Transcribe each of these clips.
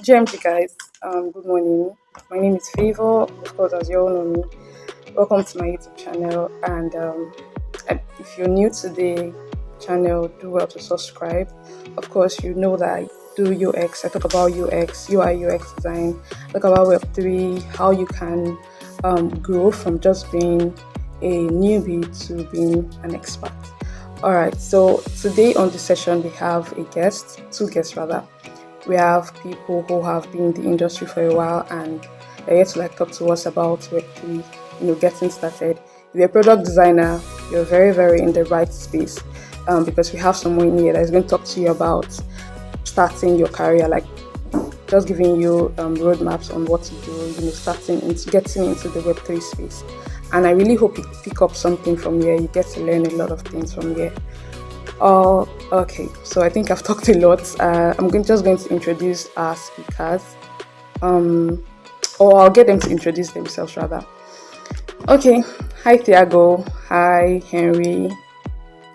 GMG guys, good morning. My name is Favor. Of course, as you all know me, welcome to my YouTube channel. And if you're new to the channel, do well to subscribe. Of course, you know that I do UX. I talk about UX, UI, UX design. Talk about Web3, how you can grow from just being a newbie to being an expert. All right. So today on this session, we have two guests rather. We have people who have been in the industry for a while and they're here to talk to us about Web3, getting started. If you're a product designer, you're very, very in the right space because we have someone here that's going to talk to you about starting your career, like just giving you roadmaps on what to do, starting into getting into the Web3 space. And I really hope you pick up something from here. You get to learn a lot of things from here. Oh, okay. So I think I've talked a lot. Just going to introduce our speakers, or I'll get them to introduce themselves rather. Okay. Hi, Thiago. Hi, Henry.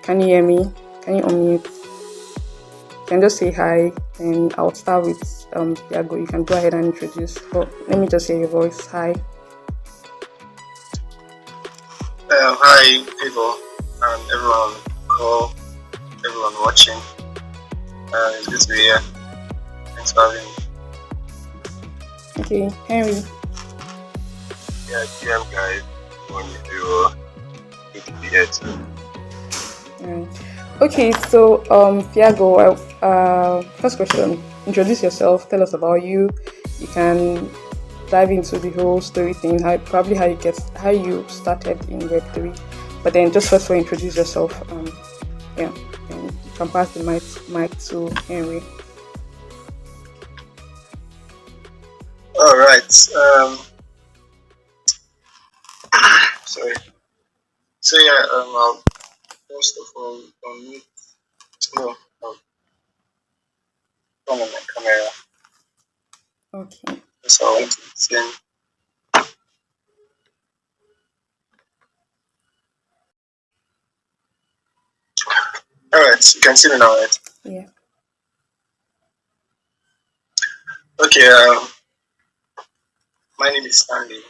Can you hear me? Can you unmute? You can just say hi, and I'll start with Thiago. You can go ahead and introduce. But let me just hear your voice. Hi. Hi, people, and everyone call. Everyone watching. It's good to be here. Thanks for having me. Okay, Henry. Yeah, GM guys, good to be here too. Right. Okay, so Thiago, first question, introduce yourself, tell us about you. You can dive into the whole story thing, how you started in Web3. But then just first of all, introduce yourself. And you can pass the mic to Henry. All right. Sorry. So yeah, I'll first of all unmute. No, turn on my camera. Okay. So I want to explain. All right, you can see me now, right? Yeah. Okay. My name is Stanley.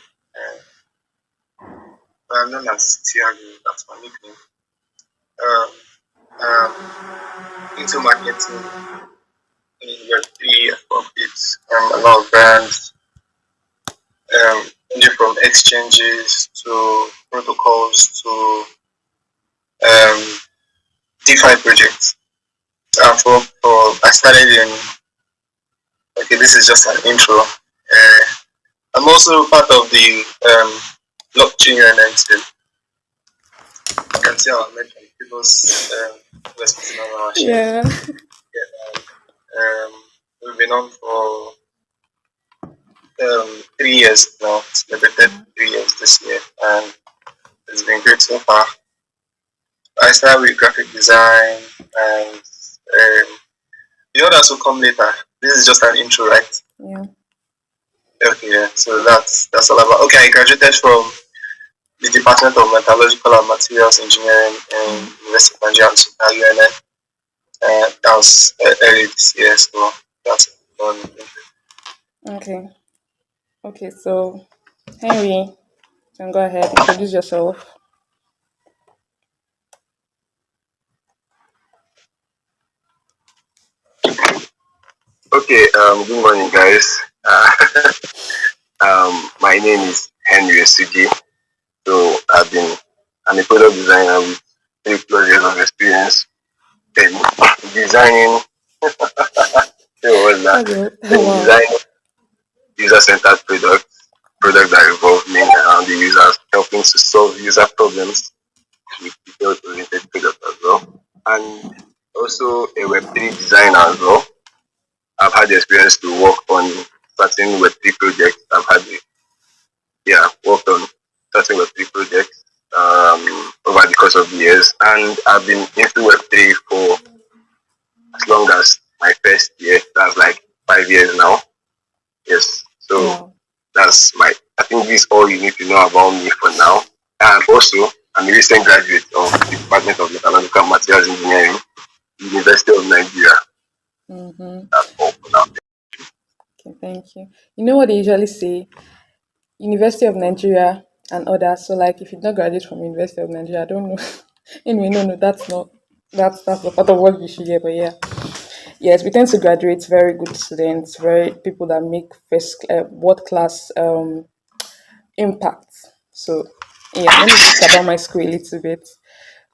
I'm known as Thiago. That's my nickname. Into marketing in Web3, I've worked with a lot of brands, ranging from exchanges to protocols to DeFi projects. I started in. Okay, this is just an intro. I'm also part of the blockchain UNN. You can see our mention people's investments in our shares. Yeah. We've been on for 3 years now. Celebrated 3 years this year, and it's been great so far. I started with graphic design, and the others will come later. This is just an intro, right? Yeah. Okay, yeah. So that's all about. Okay, I graduated from the Department of Metallurgical and Materials Engineering in University of Nigeria, UNN. That was early this year, so that's done. Okay. Okay, so Henry, you can go ahead, introduce yourself. Okay, good morning, guys. My name is Henry Suji. So I'm a product designer with 3+ years of experience in designing. Designing user-centered products that revolve mainly around the users, helping to solve user problems with detail-oriented products as well, and also a Web3 designer as well. I've had the experience to work on certain Web3 projects. Worked on certain Web3 projects over the course of the years, and I've been into Web3 for as long as my first year. That's like 5 years now. Yes, so I think this is all you need to know about me for now. And also, I'm a recent graduate of the Department of Metallurgical and Materials Engineering, University of Nigeria. Mm-hmm. That's all for now. Okay, thank you. You know what they usually say? University of Nigeria and others. So like if you don't graduate from University of Nigeria, I don't know. Anyway, no, that's not part of what you should hear, but yeah. Yes, we tend to graduate very good students, very people that make first world class impact. So yes, let me just about my school a little bit.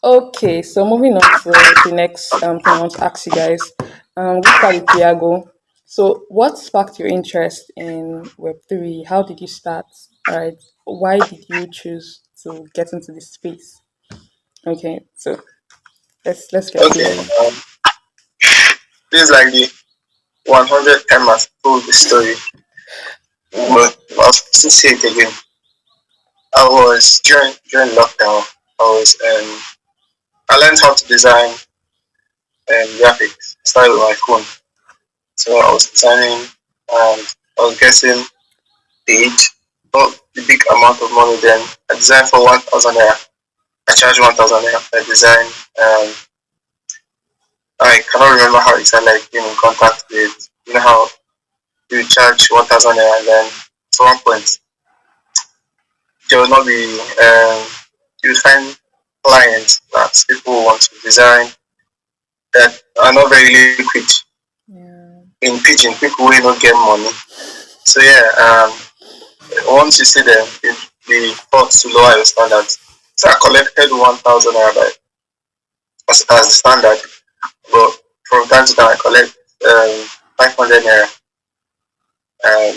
Okay, so moving on to the next thing I want to ask you guys. We'll start with Tiago. So, what sparked your interest in Web3? How did you start? All right, why did you choose to get into this space? Okay, so let's get to Okay. hear you. This is like the 100 time I've told the story, but I'll still say it again. I was during lockdown. I was I learned how to design graphics. I started with my phone, so I was designing and I was getting paid not the big amount of money. Then I designed for 1,000 naira. I charged 1,000 naira for design. Um, I cannot remember how exactly I came in contact with. You know how you charge 1,000 naira and then at one point there will not be you find clients that people want to design that are not very liquid Yeah. in pitching people will not get money. So yeah, once you see them, it be thought to lower your standards. So I collected 1,000 naira as the standard, but from time to time I collect 500 naira.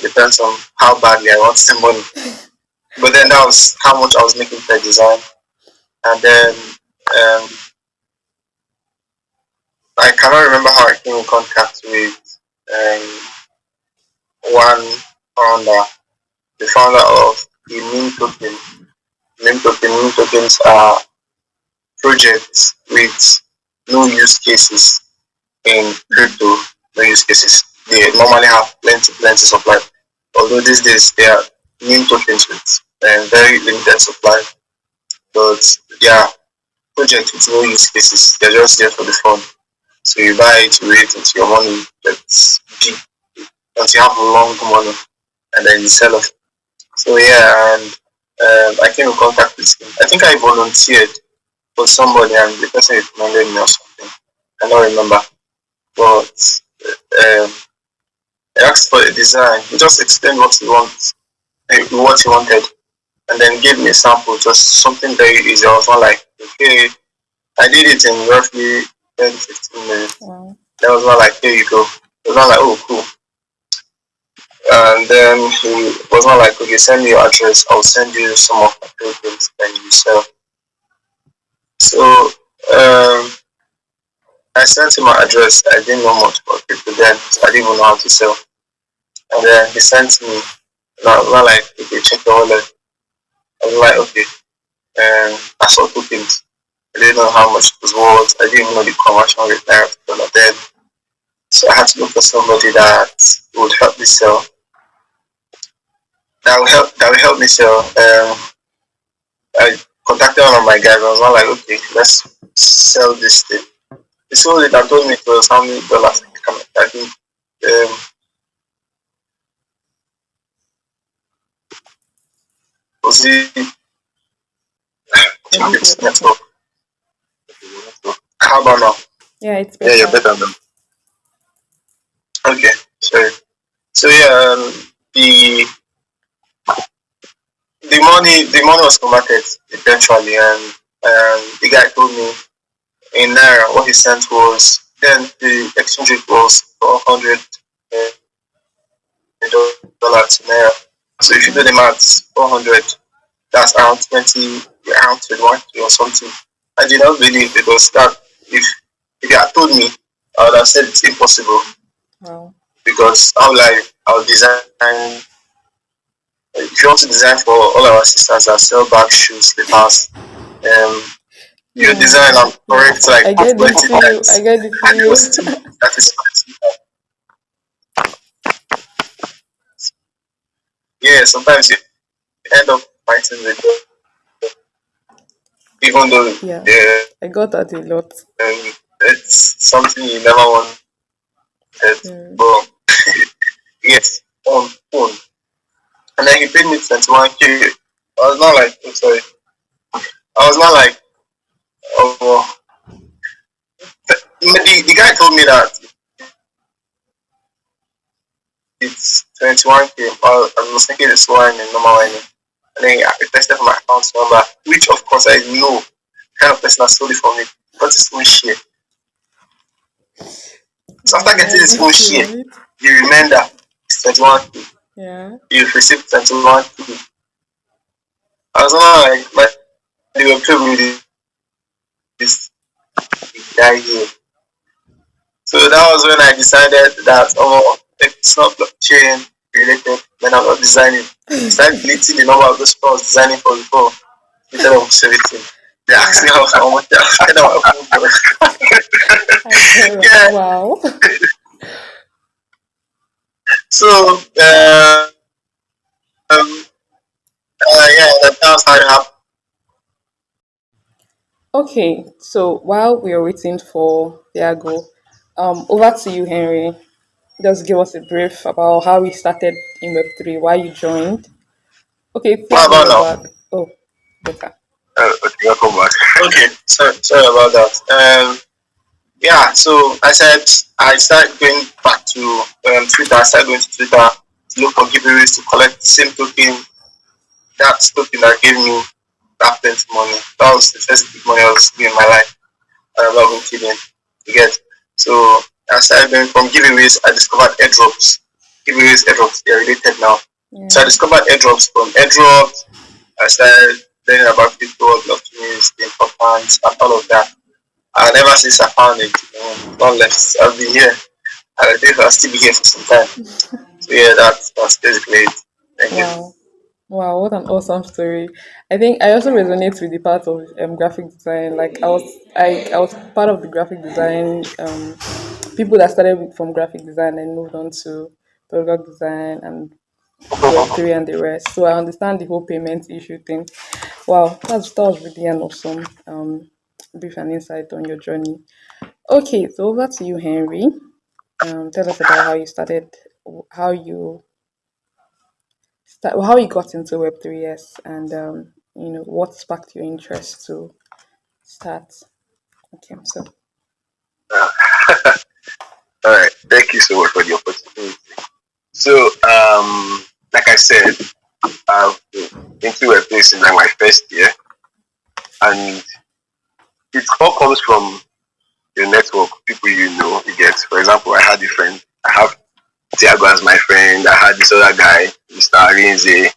Depends on how badly I want the money. But then that was how much I was making per design. And then um, I cannot remember how I came in contact with one founder, the founder of the meme token. Meme tokens are projects with no use cases in crypto, no use cases. They normally have plenty supply. Although these days they are meme tokens with very limited supply. But yeah, projects with no use cases. They're just there for the fun. So you buy it, you wait until your money gets big, until you have long money, and then you sell off. So yeah, and I came in contact with him. I think I volunteered for somebody, and the person recommended me or something. I don't remember, but um, I asked for a design. He just explained what he wanted, and then gave me a sample. Just something very easy. I was not like, okay, I did it in roughly 10, 15 minutes. Wow. That was not like, here you go. It was not like, oh, cool. And then he was not like, okay, send me your address. I'll send you some of my programs and you sell. So I sent him my address. I didn't know much about crypto then, so I didn't even know how to sell. And then he sent me, and I was not like, okay, check your wallet. I was like, okay. I saw two things. I didn't know how much it was worth. I didn't even know the conversion rate there. Then, so I had to look for somebody that would help me sell. That will help me sell. I contacted one of my guys. I was not like, okay, let's sell this thing. He sold it and told me it was how many dollars. I think was it Your network. it's Okay. network. How about now? Yeah, it's Yeah, you're better. better than. Okay, sorry. So yeah, the money was converted eventually, and the guy told me in naira what he sent was then the exchange rate was 400 dollars in naira. So if you do Wow. the maths, 400, that's around 21 or something. I did not believe because that if you had told me, I would have said it's impossible Wow. because I'll design. If you want to design for all our sisters that sell bags, shoes, slippers, um, you design Yeah. and correct Yes. like I get the 20 feel. I times, get the and they will feel. still be satisfied. Yeah, sometimes you end up fighting with them, even though Yeah. uh, I got that a lot. it's something you never wanted. Mm. But get on phone. And then he paid me 21K. I was not like, I'm sorry. I was not like, oh, the guy told me that it's 21K. I was thinking it's one and normal one. And then I requested for my account number, which of course I know the kind of person that sold it for me. Got his own share. So after getting his own share, Right? you remember it's 21K. Yeah. You've received 21K. I was not like, but they were playing with this guy here. So that was when I decided that, oh, if it's not blockchain related, then I'm not designing. Started deleting the number of those people I was designing for before instead of everything. They asked me how much I said yeah. Wow. So yeah, that was how it happened. Okay, so while we are waiting for Diago, over to you, Henry. Just give us a brief about how we started in Web3, why you joined. Okay, What Tiago, about you're now? back. Oh, better. Okay, welcome back. Okay, sorry about that. Yeah, so I said I started going back to Twitter. I started going to Twitter to look for giveaways to collect the same token, that token that gave me that plenty money. That was the first big money I was doing in my life. I'm not even kidding. You get. So I started going from giveaways. I discovered airdrops. Giveaways, airdrops, they're related now. So I Yeah. discovered airdrops. From airdrops, I started learning about crypto, blockchains, the importance, and all of that. And ever since I found it, not left. I've been here. And I think I'll still be here for some time. So yeah, that's basically it. Thank you. Wow. Wow, what an awesome story. I think I also resonate with the part of graphic design. Like I was part of the graphic design people that started from graphic design and moved on to product design and Web3 and the rest. So I understand the whole payment issue thing. Wow, that was really an awesome brief and insight on your journey. Okay, so over to you, Henry. Tell us about how you started, how you how you got into Web3s, and what sparked your interest to start. Okay, so All right, thank you so much for the opportunity. So, like I said, I've been into a place in like my first year, and it all comes from your network, people you know. You get, for example, I had a friend. I have Tiago as my friend. I had this other guy, Mr. Arinze.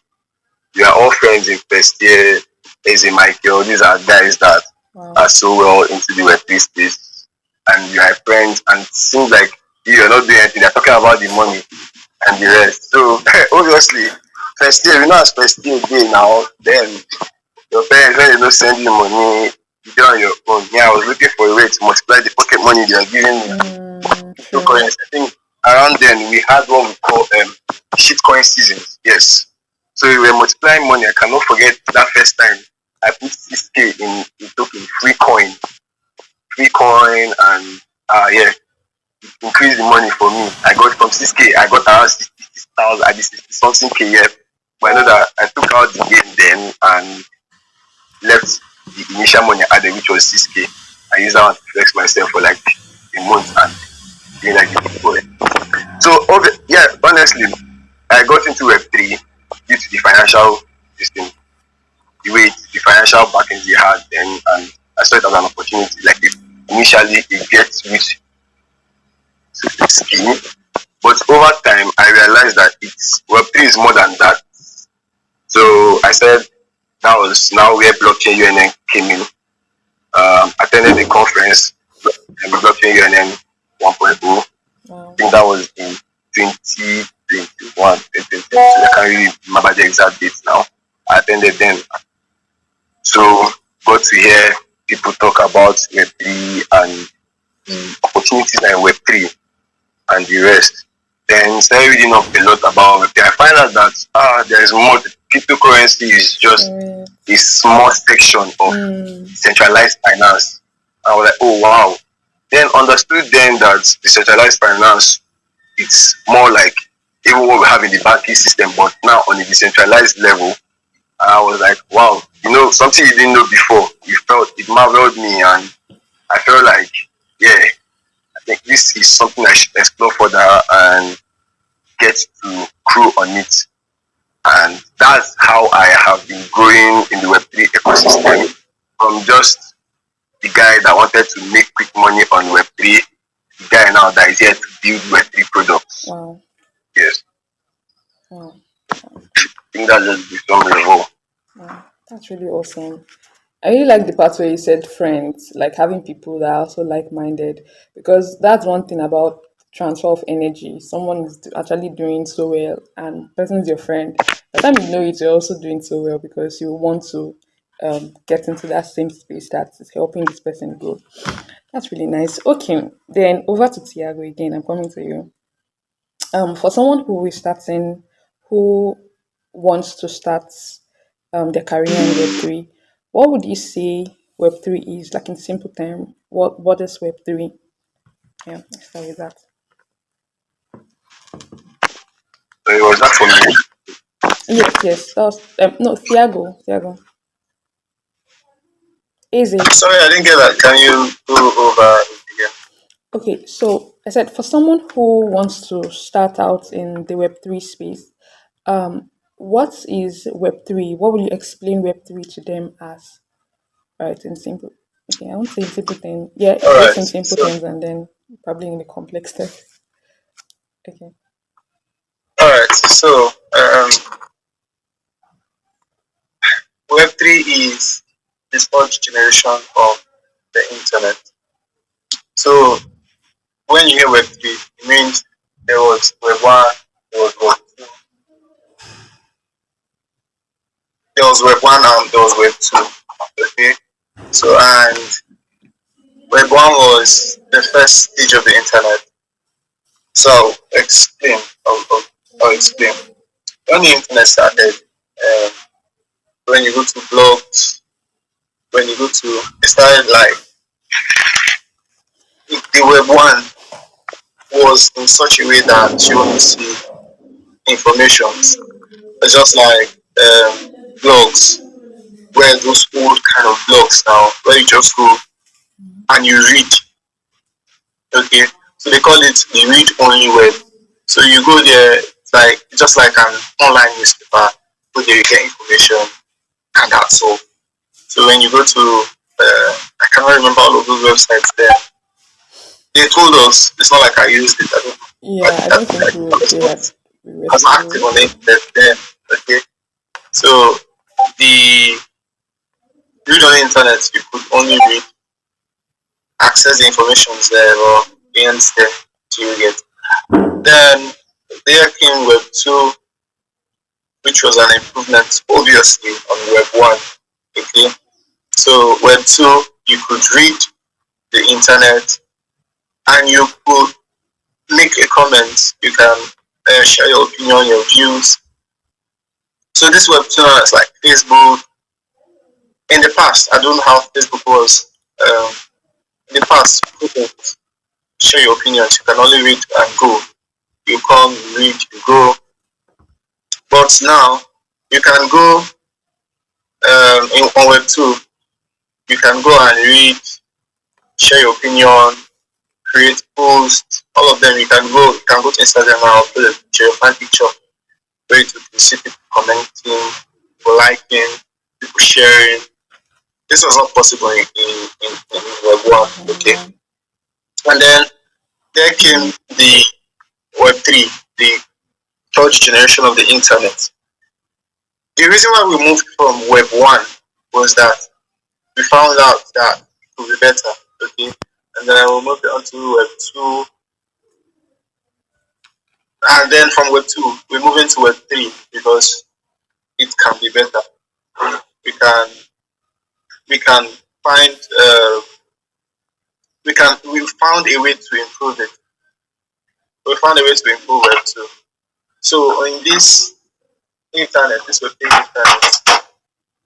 We are all friends in first year. There's a Michael. These are guys that wow. are so well into the Web3 space, and you are friends. And it seems like you're not doing anything. They're talking about the money and the rest. So obviously, first year, as first year day now, then your parents when they don't send you money, you do on your own. Yeah, I was looking for a way to multiply the pocket money they are giving me. True. Cryptocurrency. I think around then we had what we call shitcoin seasons. Yes. So we were multiplying money. I cannot forget that first time I put 6K in a token, free coin, and yeah, increase the money for me. I got from 6K, I got around 60,000, I did 60 something K, yeah. But I know that I took out the game then and left the initial money I added, which was 6K. I used that one to flex myself for like a month and being like a big boy. So, yeah, honestly, I got into Web3 due to the financial system, the way the financial backing they had then, and I saw it as an opportunity. Like, initially, it gets rich scheme, but over time, I realized that it's Web3 is more than that. So I said that was now where blockchain UNN came in. Attended the conference, blockchain UNN 1.0. I Wow. think that was in 2021, 2022. I can't really remember the exact dates now. I attended then. So got to hear people talk about Web3 and the opportunities in Web3 and the rest. Then started reading up a lot about Web3. I find out that there is more. Cryptocurrency is just Correct. a small section of centralized finance. I was like, oh wow. Then understood then that decentralized finance, it's more like even what we have in the banking system, but now on a decentralized level. I was like, wow, something you didn't know before. You felt it marveled me, and I felt like, yeah, I think this is something I should explore further and get to grow on it. And that's how I have been growing in the Web3 ecosystem from just the guy that wanted to make quick money on Web3, the guy now that is here to build Web3 products. Wow. Yes, Wow. I think that's just the summary of all. Wow. That's really awesome. I really like the part where you said friends, like having people that are also like-minded, because that's one thing about transfer of energy. Someone is actually doing so well, and person is your friend. By the time you know it, you're also doing so well because you want to get into that same space that is helping this person grow. That's really nice. Okay, then over to Tiago again. I'm coming to you. For someone who is starting, who wants to start their career in Web3, what would you say Web3 is? Like in simple term, what is Web3? Yeah, let's start with that. So it was that for me. Yes, yes. That was, no, Thiago. Thiago. Easy. Sorry, I didn't get that. Can you go over it again? Okay, so I said for someone who wants to start out in the Web3 space, what is Web3? What will you explain Web3 to them as? Right, in simple. Okay, I won't say in simple terms. Yeah, All just right. in simple So, terms, and then probably in the complex terms. Okay. all right. So, Web3 is the third generation of the internet. So, when you hear Web3, it means there was Web1, there was Web2, there was Web1 and there was Web2. Okay. So, and Web1 was the first stage of the internet. So, I'll explain. When the internet started, um, when you go to blogs, when you go to, it started like the Web1 was in such a way that you only see informations. It's just like blogs, where those old kind of blogs now, where you just go and you read. Okay, so they call it the read only web. So you go there, it's like just like an online newspaper. Go there, you get information, and that's all. So when you go to, I cannot remember all of those websites there. They told us it's not like I used it. I don't know. Yeah, I don't think we had we were I was not active still. on the internet then. Okay, so the read on the internet, you could only read, access the information there or ends there till you get. Then there came Web 2, which was an improvement, obviously, on Web 1. Okay, so Web 2, you could read the internet and you could make a comment. You can share your opinion, your views. So this Web 2 now is like Facebook. In the past, I don't know how Facebook was. Um, in the past, you couldn't share your opinions. You can only read and go. You come, you read, you go. But now, you can go on Web 2. You can go and read, share your opinion, create posts, all of them. You can go to Instagram and upload a picture, find picture where you can see people commenting, people liking, people sharing. This was not possible in Web 1. Okay. Yeah. And then there came the Web 3, the third generation of the internet. The reason why we moved from Web 1 was that we found out that it could be better. Okay. And then we moved on to Web 2. And then from Web 2, we move into Web 3 because it can be better. We can we can find we found a way to improve it. We found a way to improve Web 2. So in this internet, this Web 3 internet,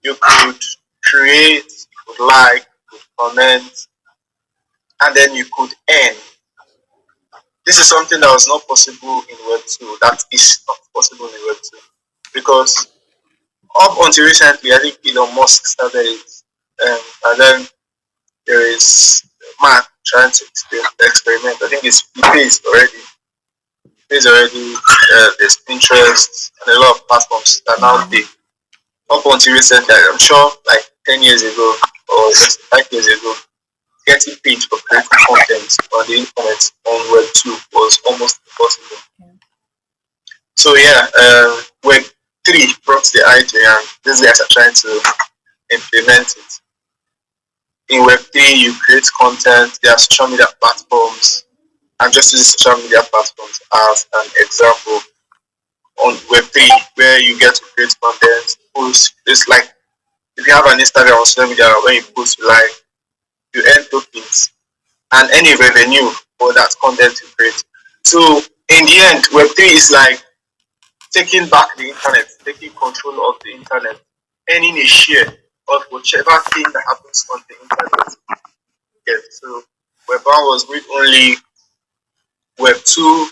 you could create, you could like, you could comment, and then you could earn. this is something that was not possible in Web 2. That is not possible in Web 2. Because up until recently, I think Elon Musk started it. And then there is Mark trying to experiment. I think it pays already. It pays already. There's Pinterest and a lot of platforms that now Yeah. pay. Up until recently, I'm sure like 10 years ago or just 5 years ago, getting paid for creating content on the internet on Web 2 was almost impossible. Yeah. So yeah, Web 3 brought the idea and these guys are trying to implement it. In Web 3, you create content, there are social media platforms, and just use social media platforms as an example. On Web 3, where you get to create content, post, it's like if you have an Instagram or social media, when you post live, you earn tokens and any revenue for that content you create. So in the end, Web3 is like taking back the internet, taking control of the internet, earning a share of whichever thing that happens on the internet. Yes, so Web1 was read only, Web2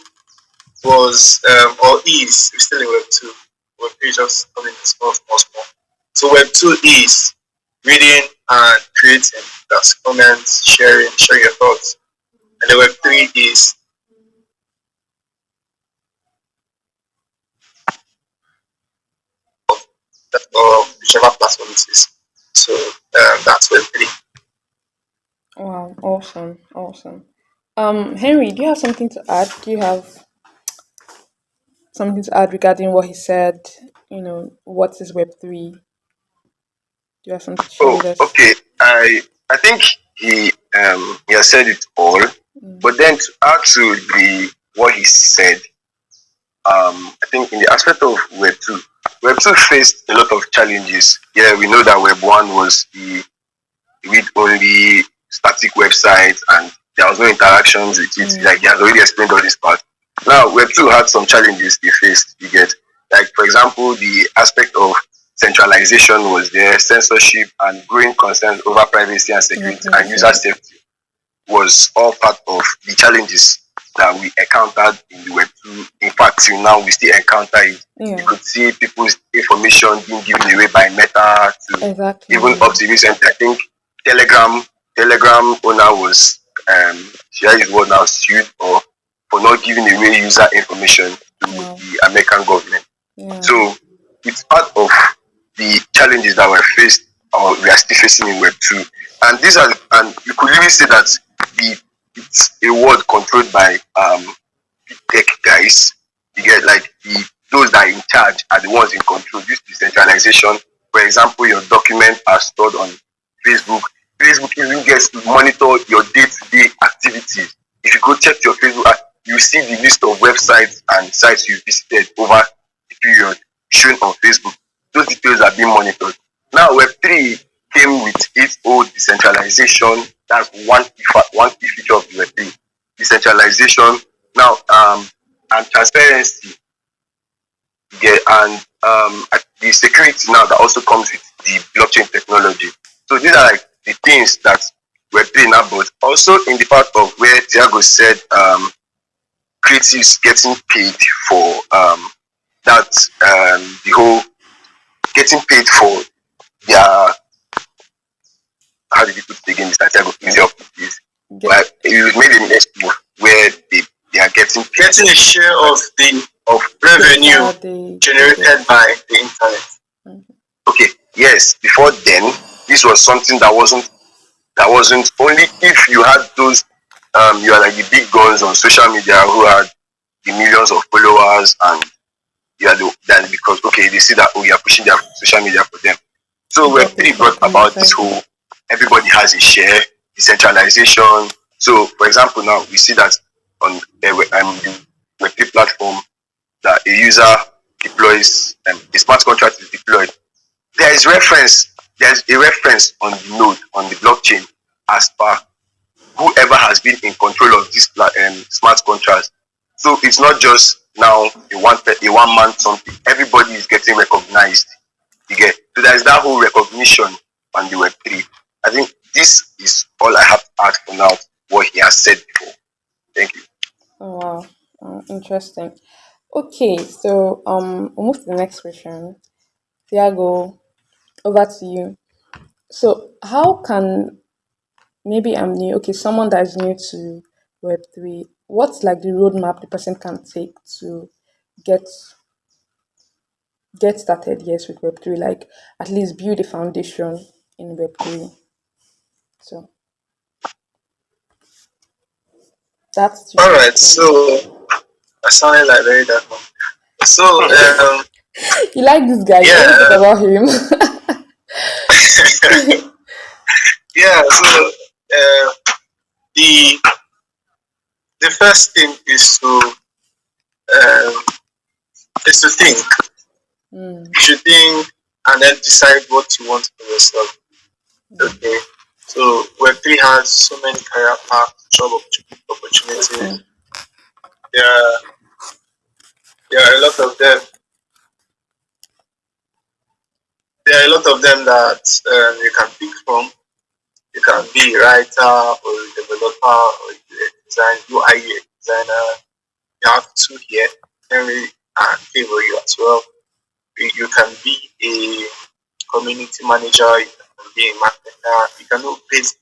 was or is still in Web2. Web3 is just coming in small, small, small. So Web2 is reading and creating. That's comments, sharing, share your thoughts. And the Web3 is that or whichever platform it is. So that's Web3. Wow, awesome, awesome. Henry, do you have something to add? Do you have something to add regarding what he said? What is Web3? Do you have something to share Oh, with us? okay. I think he has said it all. Mm. But then to add to the what he said, I think in the aspect of Web 2 faced a lot of challenges. Yeah, we know that Web 1 was the read only static website and there was no interactions with it. Mm. Like he has already explained all this part. Now Web 2 had some challenges they faced. You get, like for example the aspect of centralization was there, censorship and growing concerns over privacy and Yeah, security and privacy. user safety was all part of the challenges that we encountered in the Web 2. In fact, till now we still encounter it. You Yeah, could see people's information being given away by Meta to exactly. even Yeah. up to recently. I think Telegram Telegram owner was should I use word now sued or for not giving away user information to Wow. the American government. Yeah. So it's part of the challenges that we're faced or we are still facing in Web 2. And these are and you could really say that the it's a world controlled by big tech guys. You get like those that are in charge are the ones in control. This decentralization, for example, your documents are stored on Facebook. Facebook even gets to monitor your day-to-day activities. If you go check your Facebook, you see the list of websites and sites you visited over the period shown on Facebook. Those details are being monitored. Now, Web 3 came with its own decentralization. That's one key feature of the Web 3. Decentralization. Now, and transparency. Yeah, and the security now that also comes with the blockchain technology. So these are like the things that Web 3 now, but also in the part of where Tiago said creatives getting paid for that the whole getting paid for their how did you put it again, Mr. Tiago? Please help me, please. Get, Well, you made a next move where they are getting paid Getting a share of the of revenue data they get. generated by the internet. Mhm. okay, yes, before then this was something that wasn't only if you had those you are like the big guns on social media who had the millions of followers and you are then because okay they see that oh you are pushing their social media for them. So You Web get paid three for brought it on your about this side. whole everybody has a share, decentralization. So for example now we see that on the Web 3 platform that a user deploys a smart contract is deployed. There's a reference on the node on the blockchain as per whoever has been in control of this smart contract. So it's not just now a one man something. Everybody is getting recognized. You get so there's that whole recognition on the Web 3. I think this is all I have to add for now. What he has said before. Thank you. Oh, wow. Interesting. Okay, so we'll move to the next question. Tiago, over to you. So, how can maybe I'm new? Okay, someone that is new to Web3. What's like the roadmap the person can take to get get started? Yes, with Web3. Like at least build a foundation in Web3. So that's the All right, question. so I sounded like very that one. So You like this guy? You always talk yeah, about him. yeah. So the the first thing um, is to think. Mm, You should think and then decide what you want for yourself. Okay. So Web3 has so many career paths, job opportunities. okay. There are there are a lot of them. There are a lot of them that you can pick from. You can be a writer or a developer or a UI UX designer. You have two here, Henry and favor you as well. You can be a community manager, you can be a marketer, you can do basically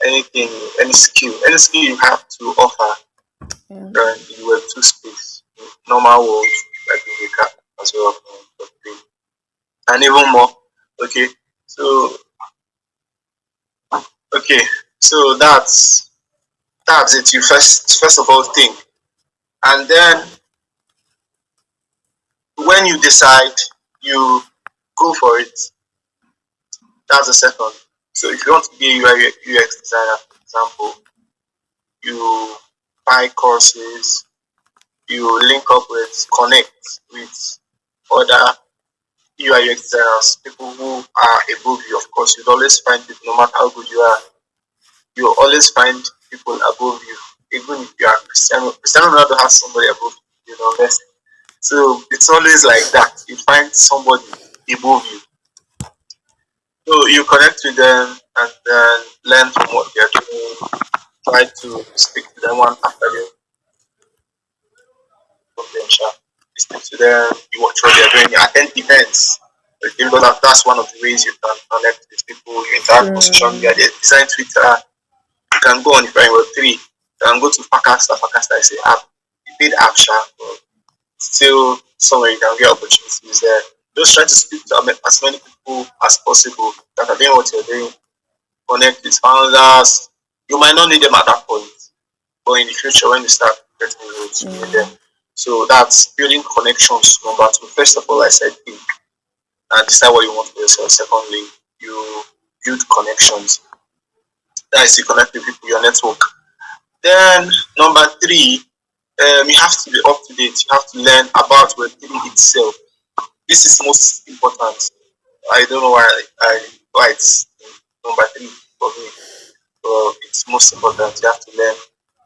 anything, any skill you have to offer Yeah. in the Web2 space, in normal world, like in the car as well, and even more. Okay, so okay, so that's it. You first of all think, and then when you decide, you go for it. That's the second. So if you want to be a UI UX designer, for example, you buy courses, you link up with, connect with other UI UX designers, people who are above you. Of course, you'd always find people, no matter how good you are, you always find people above you. Even if you are Cristiano Ronaldo has somebody above you, best. So it's always like that. You find somebody above you. So you connect with them and then learn from what they're doing. Try to speak to them one after the potential. You speak to them, you watch what they're doing, you attend events. Okay, because that's one of the ways you can connect with people, you interact on social media, True. they design Twitter, you can go on if you're in Web 3, you can go to Pakasta, Pakasta is a app, you paid app sharp, but still somewhere you can get opportunities there. Just try to speak to as many people as possible that are doing what you're doing, connect with founders. You might not need them at that point, but in the future when you start getting roles, you need them. Yeah. So that's building connections. Number two, first of all, I said think and decide what you want for yourself. Secondly, you build connections. That is, you connect with people, your network. Then number three, you have to be up to date. You have to learn about Web3 itself. This is most important. I don't know why it's number three for me. But it's most important. You have to learn.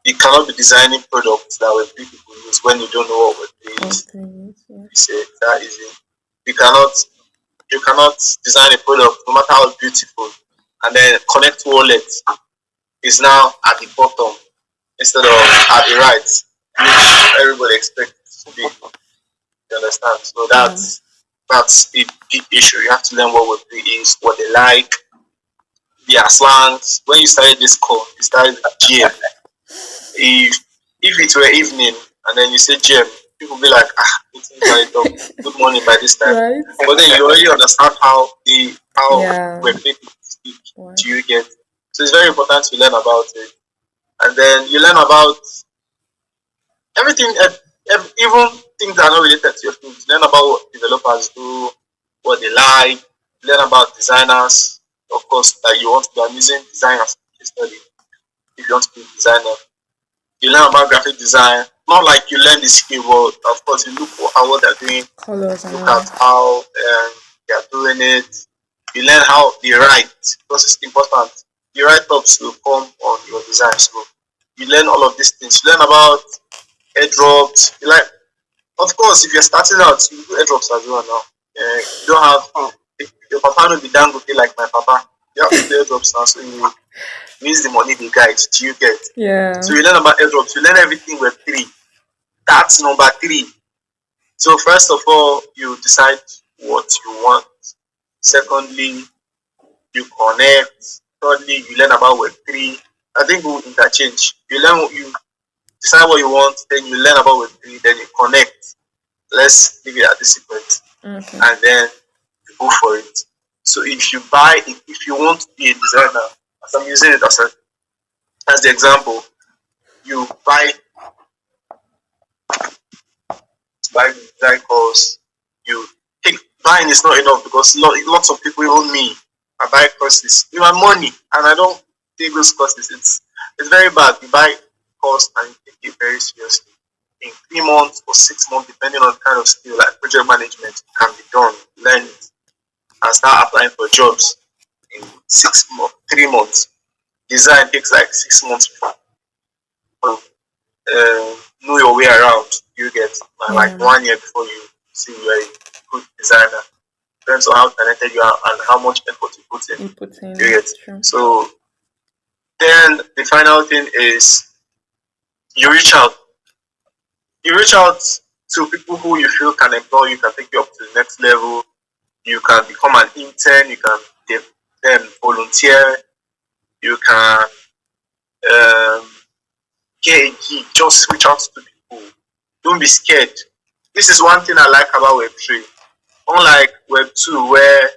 You cannot be designing products that Web3 people use when you don't know what Web3 is. Okay. Yeah. It's that easy. You cannot you cannot design a product no matter how beautiful and then connect wallet is now at the bottom instead of at the right, which everybody expects it to be. You understand? So Yeah. that's a big issue. You have to learn what Web3 is, what they like, their slangs. When you started this call, you started at GM. If it were evening and then you say GM, people be like, it's by dog. Good morning by this time. Right. But then you already understand how Yeah. Web3 people speak. What? Do you get? So it's very important to learn about it. And then you learn about everything, even things that are not related to your field. Learn about what developers do, what they like. Learn about designers. Of course, that you want to be amusing designers study if you want to be a designer. You learn about graphic design. Not like you learn the skill, but of course you look at what they're doing. Colors and Look all. at how they're doing it. You learn how they write because it's important. The write ups will come on your design. So you learn all of these things. You learn about airdrops. You like, of course, if you're starting out, you do airdrops as well now. You don't have if your papa will be dangote like my papa. You have to do airdrops now. So means the money they guide. Do you get? So Yeah. you learn about airdrops, you learn everything with three. That's number three. So first of all, you decide what you want. Secondly, you connect. Thirdly, you learn about web three. I think we'll interchange. You decide what you want, then you learn about web three, then you connect. Let's leave it at this sequence. Okay. And then you go for it. So if you buy it, if you want to be a designer, as I'm using it as the example, you buy the design course, you take buying is not enough because lots of people, even me, I buy courses with my money and I don't take those courses. It's very bad. You buy course and you take it very seriously. In 3 months or 6 months, depending on the kind of skill like project management can be done, learn it and start applying for jobs in 6 months, 3 months. Design takes like 6 months before know your way around. You get like Yeah. 1 year before you see you're a good designer. Depends on how talented you are and how much effort you put in. You put You in. get True. so then the final thing is you reach out. You reach out to people who you feel can employ you, can take you up to the next level. You can become an intern. You can then volunteer. You can um, get a gig. Just reach out to people. Don't be scared. This is one thing I like about Web3. Unlike Web2, where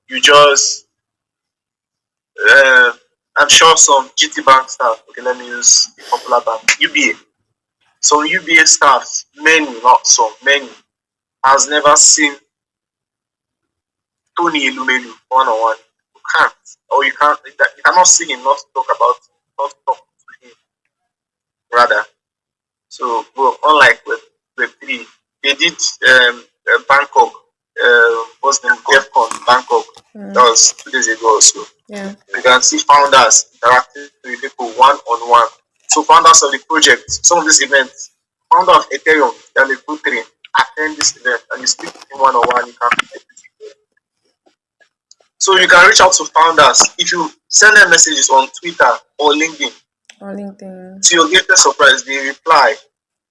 you just, I'm sure some GT Bank staff, okay, let me use a popular bank, UBA. Some UBA staff, many, not some, many, has never seen Tony Elumelu one on one. You can't, or you cannot see him, not to talk about, not to talk to him, rather. So, well, unlike Web3, they did Bangkok, what's the name, DEFCON, Bangkok. That Mm. was 2 days ago or so. Yeah. You can see founders interacting with people one on one. So founders of the project, some of these events, founder of Ethereum, and the Q3 attend this event and you speak to him one on one, you can so you can reach out to founders if you send them messages on Twitter or LinkedIn. On LinkedIn. To your greatest surprise, they reply.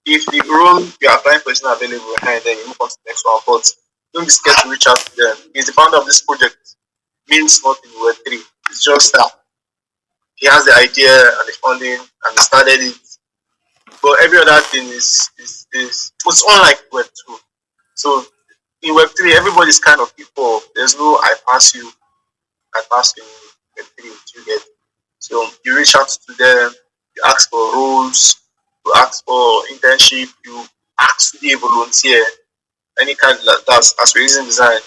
If the role you're applying for is not available, and then you move on to the next one. But don't be scared to reach out to them. He's the founder of this project. Means nothing in Web3. It's just that he has the idea and the funding and he started it. But every other thing is it's unlike Web two. So in Web three, everybody's kind of equal. There's no I pass you in Web three. You get so you reach out to them, you ask for roles, you ask for internship, you ask to be a volunteer, any kind like that as we're using design.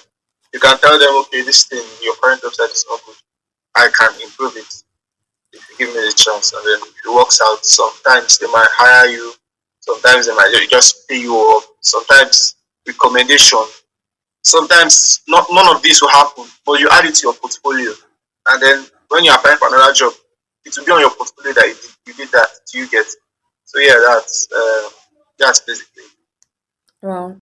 You can tell them, okay, this thing, your current website is not good. I can improve it if you give me the chance. And then if it works out, sometimes they might hire you, sometimes they might just pay you off, sometimes recommendation. Sometimes not none of this will happen, but you add it to your portfolio. And then when you apply for another job, it will be on your portfolio that you did that. Do you get? So yeah, that's basically Wow.